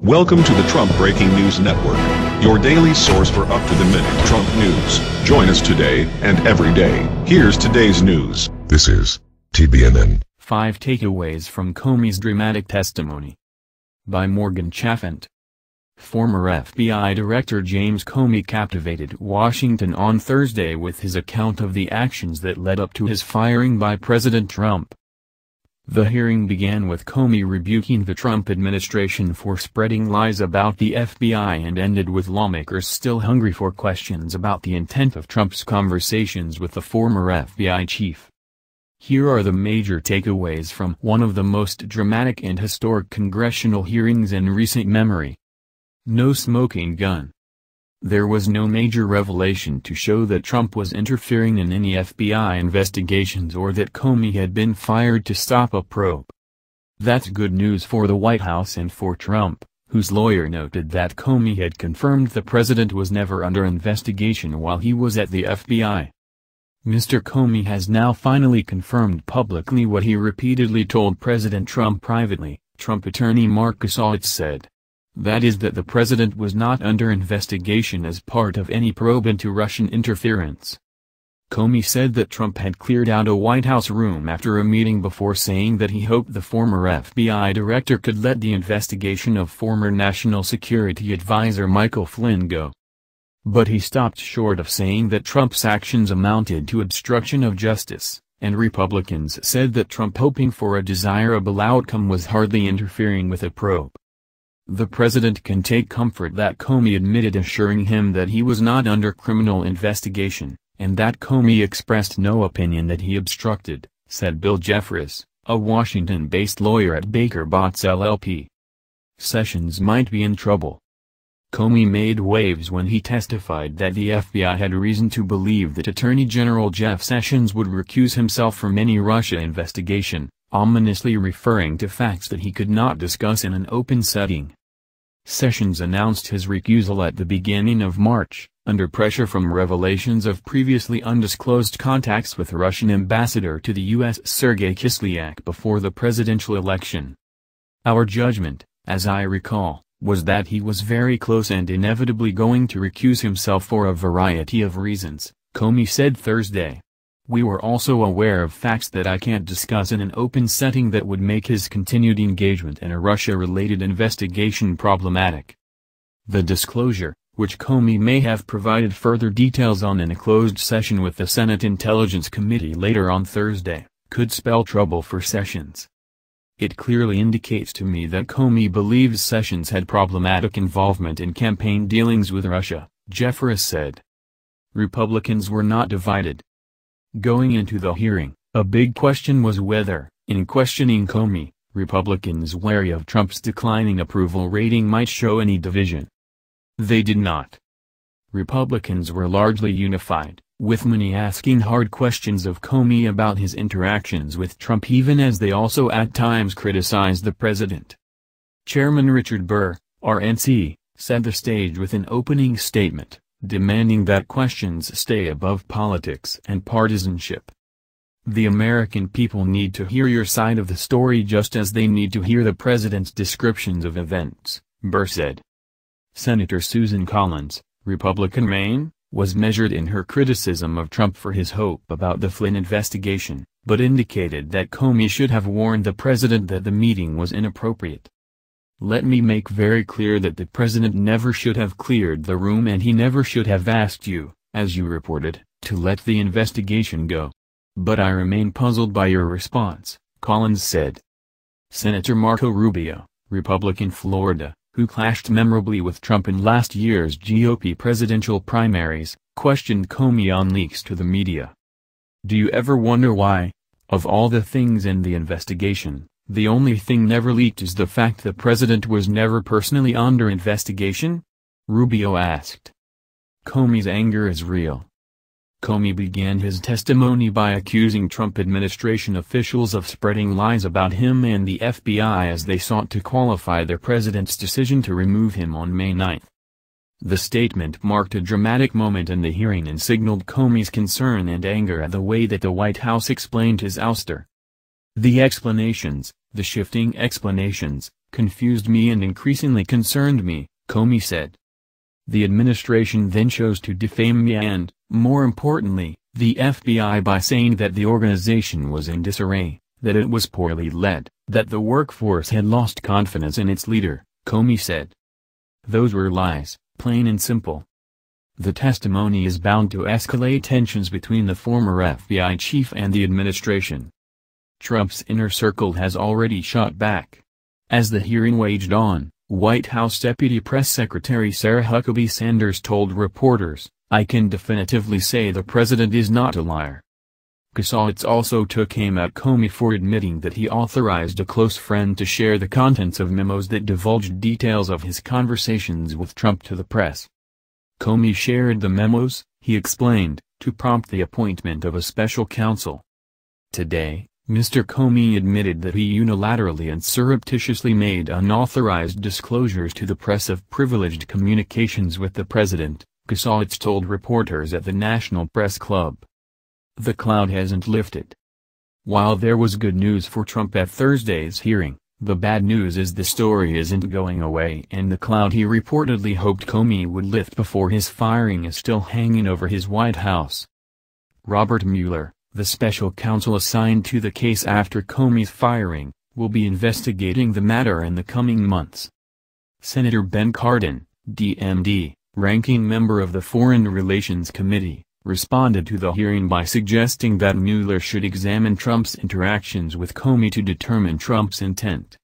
Welcome to the Trump Breaking News Network, your daily source for up-to-the-minute Trump news. Join us today and every day. Here's today's news. This is TBNN. 5 Takeaways from Comey's Dramatic Testimony. By Morgan Chaffant. Former FBI Director James Comey captivated Washington on Thursday with his account of the actions that led up to his firing by President Trump. The hearing began with Comey rebuking the Trump administration for spreading lies about the FBI and ended with lawmakers still hungry for questions about the intent of Trump's conversations with the former FBI chief. Here are the major takeaways from one of the most dramatic and historic congressional hearings in recent memory. No smoking gun. There was no major revelation to show that Trump was interfering in any FBI investigations or that Comey had been fired to stop a probe. That's good news for the White House and for Trump, whose lawyer noted that Comey had confirmed the president was never under investigation while he was at the FBI. Mr. Comey has now finally confirmed publicly what he repeatedly told President Trump privately, Trump attorney Marcus Aulitz said. That is that the president was not under investigation as part of any probe into Russian interference. Comey said that Trump had cleared out a White House room after a meeting before saying that he hoped the former FBI director could let the investigation of former National Security Advisor Michael Flynn go. But he stopped short of saying that Trump's actions amounted to obstruction of justice, and Republicans said that Trump hoping for a desirable outcome was hardly interfering with a probe. The president can take comfort that Comey admitted assuring him that he was not under criminal investigation, and that Comey expressed no opinion that he obstructed, said Bill Jeffress, a Washington-based lawyer at Baker Botts LLP. Sessions might be in trouble. Comey made waves when he testified that the FBI had reason to believe that Attorney General Jeff Sessions would recuse himself from any Russia investigation, ominously referring to facts that he could not discuss in an open setting. Sessions announced his recusal at the beginning of March, under pressure from revelations of previously undisclosed contacts with Russian ambassador to the U.S. Sergei Kislyak before the presidential election. Our judgment, as I recall, was that he was very close and inevitably going to recuse himself for a variety of reasons, Comey said Thursday. We were also aware of facts that I can't discuss in an open setting that would make his continued engagement in a Russia-related investigation problematic. The disclosure, which Comey may have provided further details on in a closed session with the Senate Intelligence Committee later on Thursday, could spell trouble for Sessions. It clearly indicates to me that Comey believes Sessions had problematic involvement in campaign dealings with Russia, Jeffress said. Republicans were not divided. Going into the hearing, a big question was whether, in questioning Comey, Republicans wary of Trump's declining approval rating might show any division. They did not. Republicans were largely unified, with many asking hard questions of Comey about his interactions with Trump even as they also at times criticized the president. Chairman Richard Burr, RNC, set the stage with an opening statement, demanding that questions stay above politics and partisanship. The American people need to hear your side of the story just as they need to hear the president's descriptions of events, Burr said. Senator Susan Collins, Republican Maine, was measured in her criticism of Trump for his hope about the Flynn investigation, but indicated that Comey should have warned the president that the meeting was inappropriate. Let me make very clear that the president never should have cleared the room and he never should have asked you, as you reported, to let the investigation go. But I remain puzzled by your response, Collins said. Senator Marco Rubio, Republican Florida, who clashed memorably with Trump in last year's GOP presidential primaries, questioned Comey on leaks to the media. Do you ever wonder why, of all the things in the investigation, the only thing never leaked is the fact the president was never personally under investigation? Rubio asked. Comey's anger is real. Comey began his testimony by accusing Trump administration officials of spreading lies about him and the FBI as they sought to qualify their president's decision to remove him on May 9. The statement marked a dramatic moment in the hearing and signaled Comey's concern and anger at the way that the White House explained his ouster. The explanations, the shifting explanations, confused me and increasingly concerned me," Comey said. The administration then chose to defame me and, more importantly, the FBI by saying that the organization was in disarray, that it was poorly led, that the workforce had lost confidence in its leader, Comey said. Those were lies, plain and simple. The testimony is bound to escalate tensions between the former FBI chief and the administration. Trump's inner circle has already shot back. As the hearing waged on, White House Deputy Press Secretary Sarah Huckabee Sanders told reporters, "I can definitively say the president is not a liar." Kasowitz also took aim at Comey for admitting that he authorized a close friend to share the contents of memos that divulged details of his conversations with Trump to the press. Comey shared the memos, he explained, to prompt the appointment of a special counsel. Today, Mr. Comey admitted that he unilaterally and surreptitiously made unauthorized disclosures to the press of privileged communications with the president, Kasowitz told reporters at the National Press Club. The cloud hasn't lifted. While there was good news for Trump at Thursday's hearing, the bad news is the story isn't going away and the cloud he reportedly hoped Comey would lift before his firing is still hanging over his White House. Robert Mueller, the special counsel assigned to the case after Comey's firing, will be investigating the matter in the coming months. Senator Ben Cardin, DMD, ranking member of the Foreign Relations Committee, responded to the hearing by suggesting that Mueller should examine Trump's interactions with Comey to determine Trump's intent.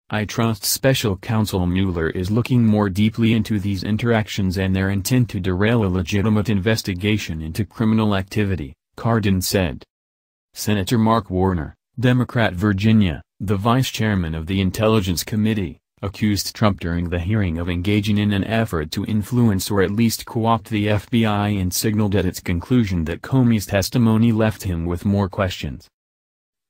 "I trust Special Counsel Mueller is looking more deeply into these interactions and their intent to derail a legitimate investigation into criminal activity," Cardin said. Senator Mark Warner, Democrat Virginia, the vice chairman of the Intelligence Committee, accused Trump during the hearing of engaging in an effort to influence or at least co-opt the FBI and signaled at its conclusion that Comey's testimony left him with more questions.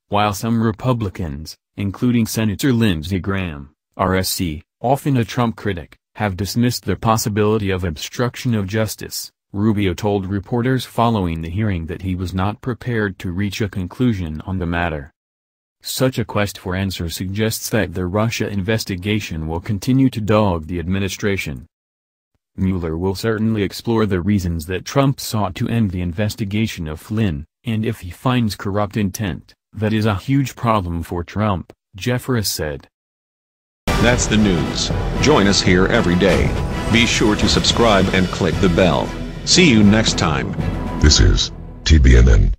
While some Republicans, including Senator Lindsey Graham, RSC, often a Trump critic, have dismissed the possibility of obstruction of justice, Rubio told reporters following the hearing that he was not prepared to reach a conclusion on the matter. Such a quest for answers suggests that the Russia investigation will continue to dog the administration. Mueller will certainly explore the reasons that Trump sought to end the investigation of Flynn, and if he finds corrupt intent, that is a huge problem for Trump, Jeffress said. That's the news. Join us here every day. Be sure to subscribe and click the bell. See you next time. This is TBNN.